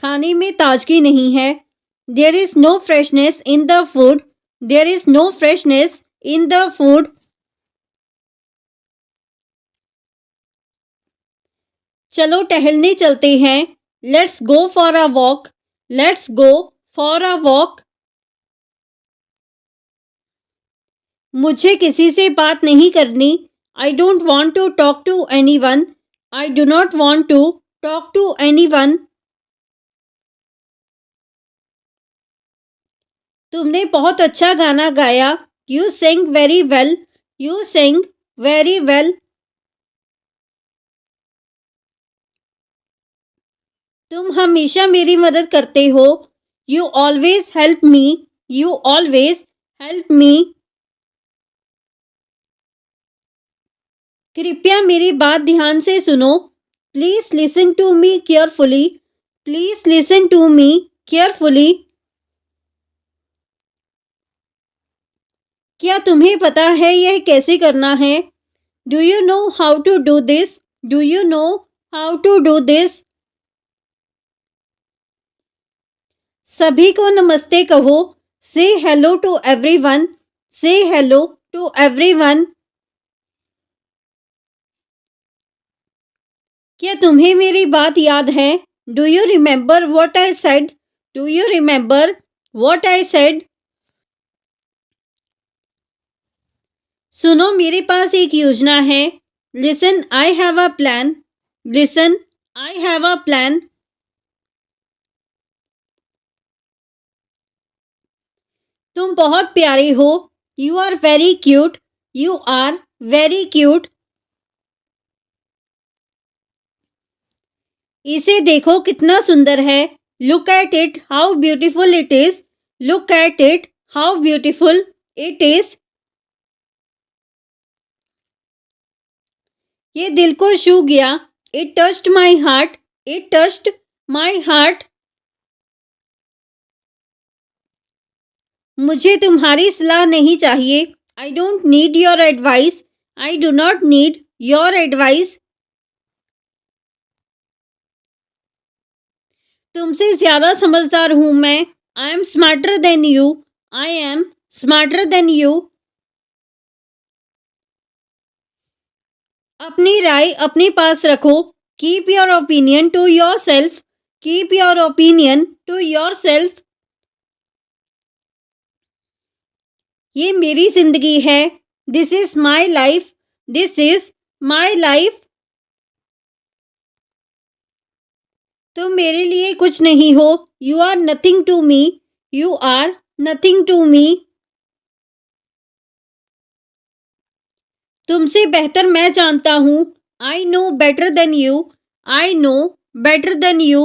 खाने में ताजगी नहीं है। There is no freshness in the food. There is no freshness in the food. चलो टहलने चलते हैं। Let's go for a walk. Let's go for a walk. मुझे किसी से बात नहीं करनी। I don't want to talk to anyone. I do not want to talk to anyone. तुमने बहुत अच्छा गाना गाया। You sing very well. You sing very well. तुम हमेशा मेरी मदद करते हो। You always help me. You always help me. कृपया मेरी बात ध्यान से सुनो। Please listen to me carefully. Please listen to me carefully. क्या तुम्हें पता है यह कैसे करना है? Do you know how to do this? Do you know how to do this? सभी को नमस्ते कहो। Say hello to everyone. Say hello to everyone. क्या तुम्हें मेरी बात याद है? Do you remember what I said? Do you remember what I said? सुनो मेरे पास एक योजना है। Listen I have a plan. Listen I have a plan. तुम बहुत प्यारे हो। You are very cute. You are very cute. इसे देखो कितना सुंदर है। Look at it how beautiful it is. Look at it how beautiful it is. ये दिल को छू गया। It touched my heart. It touched my heart. मुझे तुम्हारी सलाह नहीं चाहिए। I don't need your advice. I do not need your advice. तुमसे ज्यादा समझदार हूं मैं। I am smarter than you. I am smarter than you. अपनी राय अपने पास रखो। Keep your opinion to yourself. Keep your opinion to yourself. ये मेरी जिंदगी है। This is my life. This is my life. तुम मेरे लिए कुछ नहीं हो। You are nothing to me. You are nothing to me. तुमसे बेहतर मैं जानता हूँ। I know better than you. I know better than you.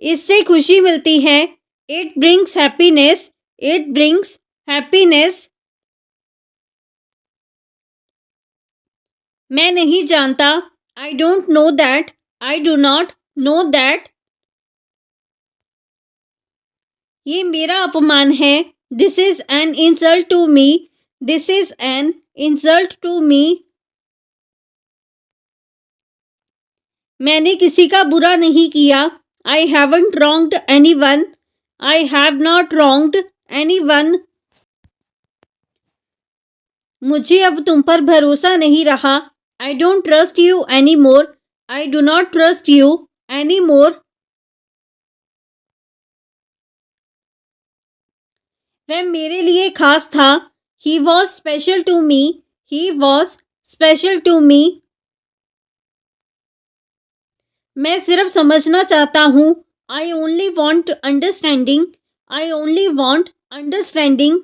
इससे खुशी मिलती है। It brings happiness. It brings happiness. मैं नहीं जानता। I don't know that. I do not know that. ये मेरा अपमान है। This is an insult to me. This is an insult to me. मैंने किसी का बुरा नहीं किया। I haven't wronged anyone. I have not wronged anyone. मुझे अब तुम पर भरोसा नहीं रहा। I don't trust you any more. I do not trust you any more. वह मेरे लिए खास था। He was special to me. He was special to me. मैं सिर्फ समझना चाहता हूँ। I only want understanding. I only want understanding.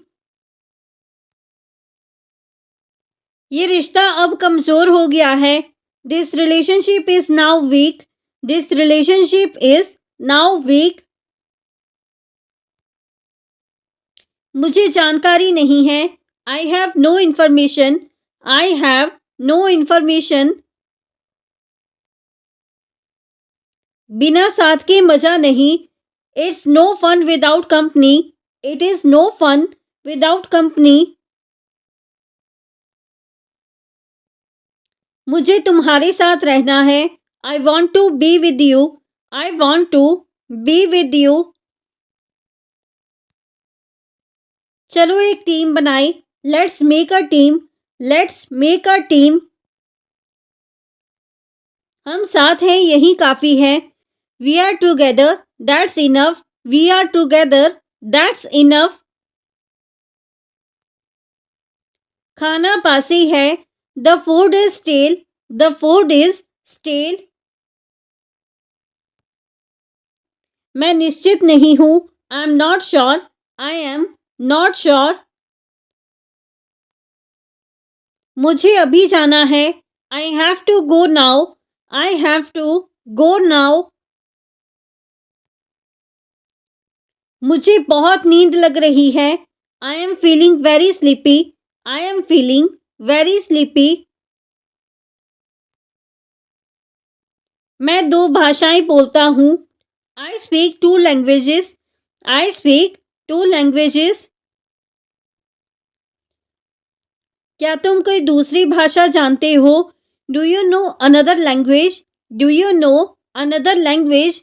ये रिश्ता अब कमजोर हो गया है। This relationship is now weak. This relationship is now week. मुझे जानकारी नहीं है। I have no information. I have no information. बिना साथ के मजा नहीं। It's no fun without company. It is no fun without company. मुझे तुम्हारे साथ रहना है। I want to be with you. I want to be with you. चलो एक टीम बनाए. Let's make a team. Let's make a team. हम साथ हैं यही काफ़ी है. We are together. That's enough. We are together. That's enough. खाना बासी है. The food is stale. The food is stale. मैं निश्चित नहीं हूँ. I am not sure. I am not sure. मुझे अभी जाना है. I have to go now. I have to go now. मुझे बहुत नींद लग रही है. I am feeling very sleepy. I am feeling very sleepy. मैं 2 भाषाएं बोलता हूँ. I speak 2 languages. I speak 2 languages. क्या तुम कोई दूसरी भाषा जानते हो? Do you know another language? Do you know another language?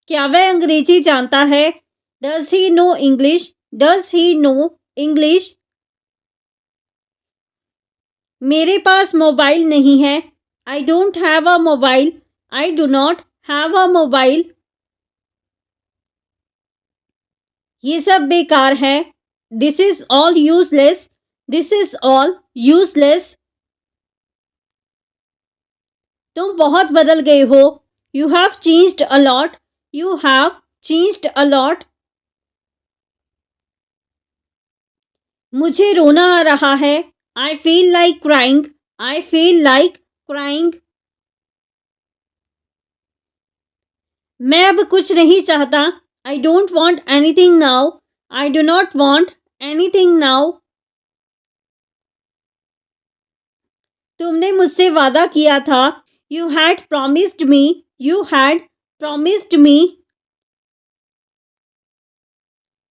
क्या वह अंग्रेजी जानता है? Does he know English? Does he know English? मेरे पास मोबाइल नहीं है. I don't have a mobile. I do not have a mobile. ये सब बेकार है. This is all useless. This is all useless. तुम बहुत बदल गए हो. You have changed a lot. You have changed a lot. मुझे रोना आ रहा है. I feel like crying. I feel like crying. मैं अब कुछ नहीं चाहता. I don't want anything now. I do not want anything now. तुमने मुझसे वादा किया था. You had promised me. You had promised me.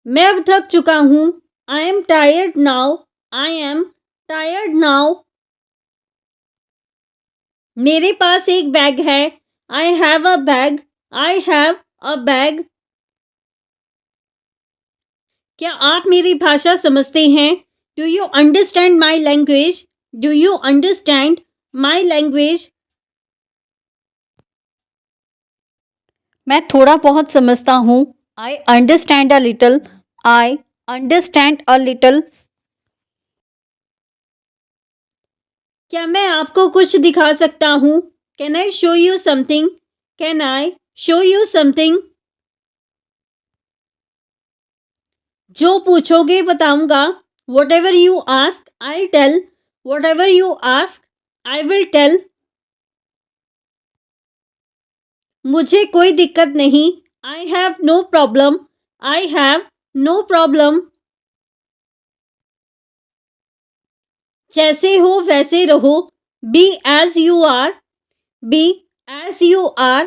मैं अब थक चुका हूँ. I am tired now. I am tired now. मेरे पास एक बैग है. I have a bag. I have a bag. क्या आप मेरी भाषा समझते हैं? Do you understand my language? Do you understand my language? मैं थोड़ा बहुत समझता हूँ. I understand a little. I understand a little. क्या मैं आपको कुछ दिखा सकता हूँ? Can I show you something? Can I show you something? जो पूछोगे बताऊंगा. Whatever you ask, I'll tell. Whatever you ask, I will tell. मुझे कोई दिक्कत नहीं. I have no problem. I have no problem. जैसे हो वैसे रहो. Be as you are. Be as you are.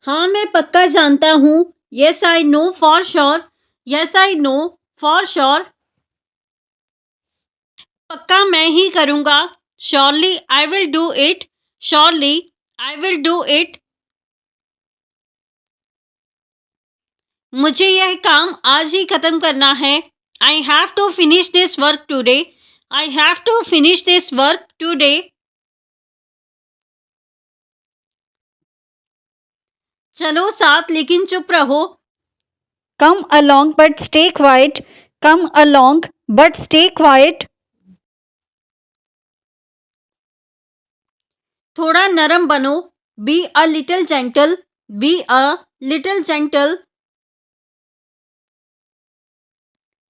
हाँ मैं पक्का जानता हूँ. Yes I know for sure. Yes I know for sure. पक्का मैं ही करूँगा. Surely I will do it. Surely I will do it. मुझे यह काम आज ही खत्म करना है. I have to finish this work today. I have to finish this work today. चलो साथ लेकिन चुप रहो. Come along but stay quiet. Come along but stay quiet. थोड़ा नरम बनो. Be a little gentle. Be a little gentle.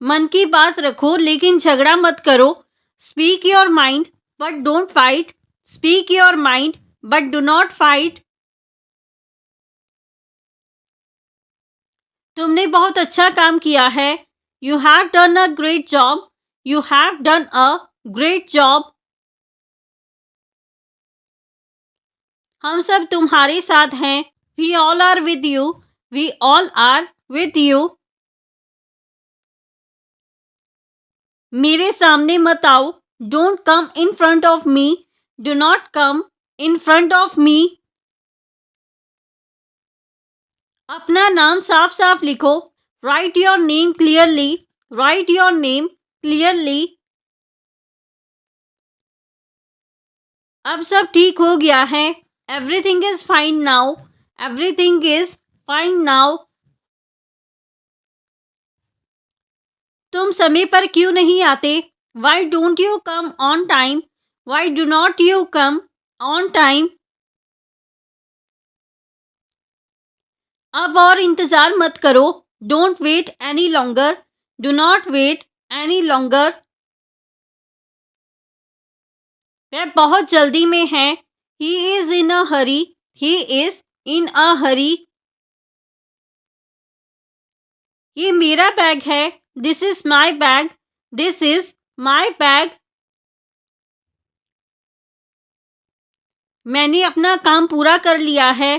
मन की बात रखो लेकिन झगड़ा मत करो. Speak your mind but don't fight. Speak your mind but do not fight. तुमने बहुत अच्छा काम किया है. You have done a great job. You have done a great job. हम सब तुम्हारे साथ हैं. We all are with you. We all are with you. मेरे सामने मत आओ. Don't come in front of me, do not come in front of me. अपना नाम साफ साफ लिखो, right your name clearly, right your name clearly. अब सब ठीक हो गया है, everything is fine now, everything is fine now. तुम समय पर क्यों नहीं आते, why don't you come on time, why do not you come on time. अब और इंतजार मत करो, don't wait any longer, do not wait any longer. वह बहुत जल्दी में है, he is in a Hari, he is in अ हरी। ये मेरा बैग है, this is my bag, this is my bag. मैंने अपना काम पूरा कर लिया है,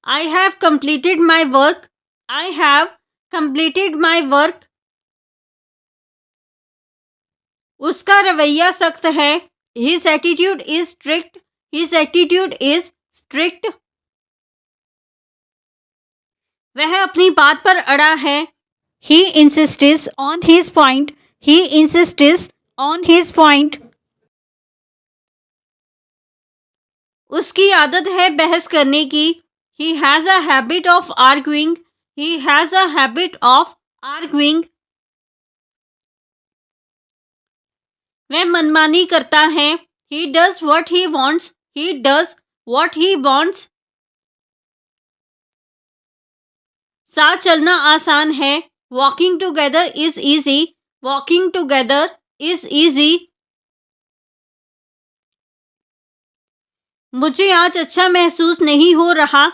I have completed my work, I have completed my work. उसका रवैया सख्त है, his attitude is strict, his attitude is strict. वह अपनी बात पर अड़ा है, he insists on his point, he insists on his point. उसकी आदत है बहस करने की, he has a habit of arguing, he has a habit of arguing. वह मनमानी करता है, he does what he wants, he does what he wants. साथ चलना आसान है, walking together is easy, walking together is easy. मुझे आज अच्छा महसूस नहीं हो रहा,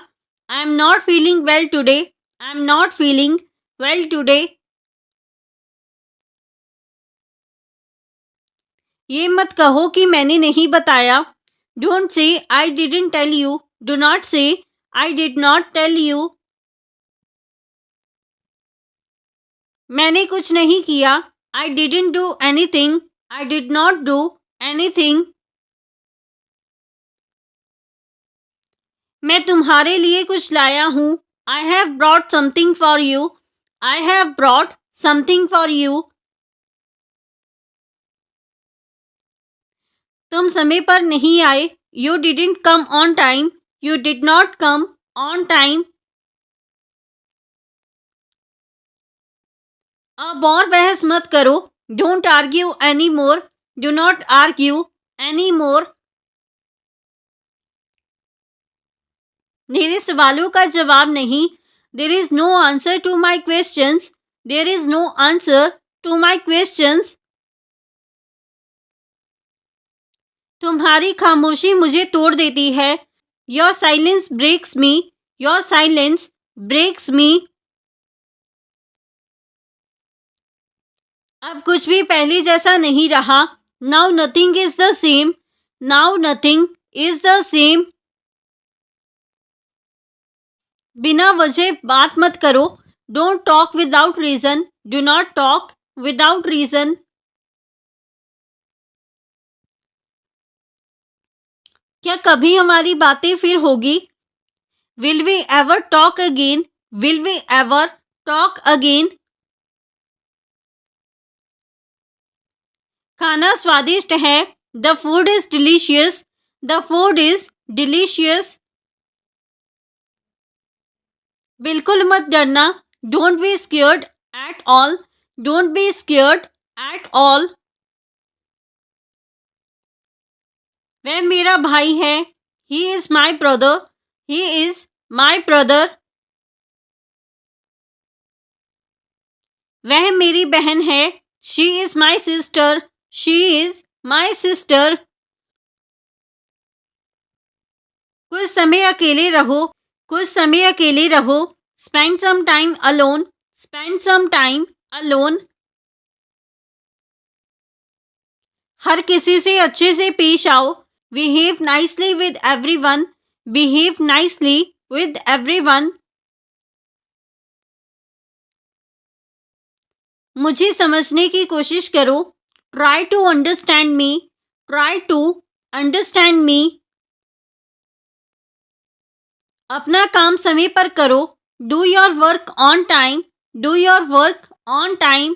I am not feeling well today, I am not feeling well today. ये मत कहो कि मैंने नहीं बताया, don't say I didn't tell you, do not say I did not tell you. मैंने कुछ नहीं किया, I didn't do anything, I did not do anything. मैं तुम्हारे लिए कुछ लाया हूँ, I have brought something for you, I have brought something for you. तुम समय पर नहीं आए, you didn't come on time, you did not come on time. अब और बहस मत करो, don't argue any more, do not argue any more. मेरे सवालों का जवाब नहीं, देर is no answer to my questions, there is no answer to my questions. तुम्हारी खामोशी मुझे तोड़ देती है, your silence breaks me, your silence breaks me. अब कुछ भी पहले जैसा नहीं रहा, now nothing is the same, now nothing is the same. बिना वजह बात मत करो, don't talk without reason, do not talk without reason. क्या कभी हमारी बातें फिर होगी, will we ever talk again, will we ever talk again. खाना स्वादिष्ट है, the food is delicious, the food is delicious. बिल्कुल मत डरना, don't be scared at all, don't be scared at all. वह मेरा भाई है, he is my brother, he is my brother. वह मेरी बहन है, she is my sister, she is my sister. कुछ समय अकेले रहो, कुछ समय अकेले रहो, spend some time alone, spend some time alone. हर किसी से अच्छे से पेश आओ, behave nicely with everyone, behave nicely with everyone. मुझे समझने की कोशिश करो, try to understand me, Try to understand me. अपना काम समय पर करो. Do your work on time. Do your work on time.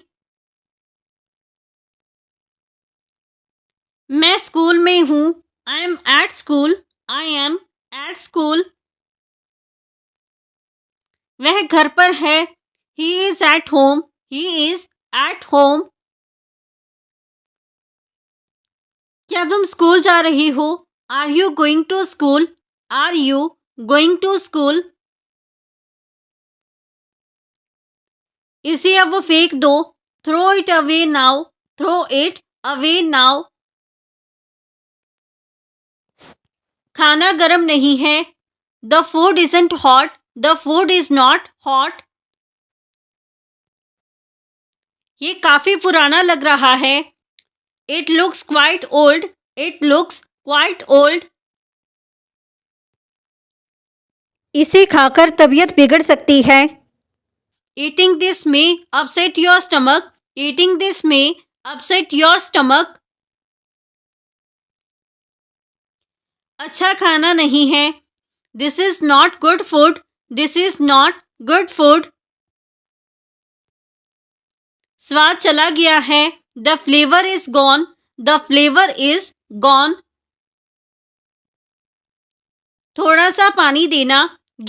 मैं स्कूल में हूँ. I am at school. I am at school. वह घर पर है. He is at home. He is at home. क्या तुम स्कूल जा रही हो? Are you going to school? Are you going to school? इसे अब फेंक दो. Throw it away now. Throw it away now. खाना गर्म नहीं है. The food isn't hot. The food is not hot. ये काफी पुराना लग रहा है. It looks quite old. It looks quite old. इसे खाकर तबीयत बिगड़ सकती है. Eating this may upset your stomach. Eating this may upset your stomach. अच्छा खाना नहीं है. This is not good food. This is not good food. स्वाद चला गया है. The flavor is gone. The flavor is gone. थोड़ा सा पानी देना.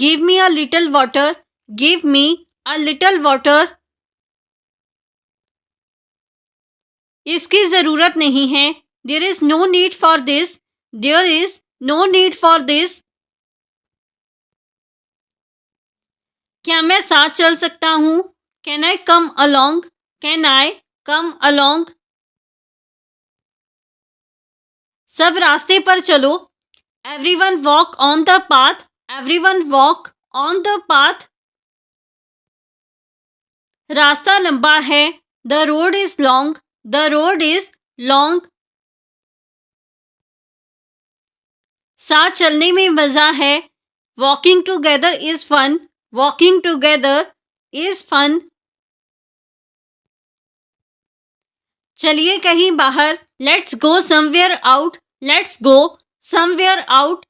Give me a little water. Give me a little water. इसकी ज़रूरत नहीं है. There is no need for this. There is no need for this. क्या मैं साथ चल सकता हूँ? Can I come along? Can I come along? सब रास्ते पर चलो. Everyone walk on the path. Everyone walk on the path. रास्ता लंबा है. The road is long. The road is long. साथ चलने में मज़ा है. Walking together is fun. Walking together is fun. चलिए कहीं बाहर. Let's go somewhere out. Let's go somewhere out.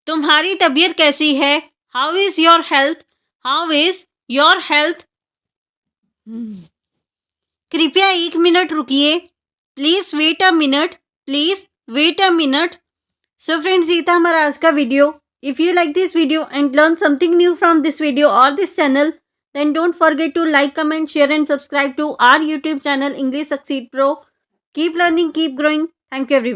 तुम्हारी तबीयत कैसी है? How is your health? How is your health? कृपया 1 मिनट रुकिए. Please wait a minute. Please wait a minute. So friends, ये था हमारा आज का video. If you like this video and learn something new from this video or this channel, then don't forget to like, comment, share and subscribe to our YouTube channel English Succeed Pro. Keep learning, keep growing. Thank you everyone.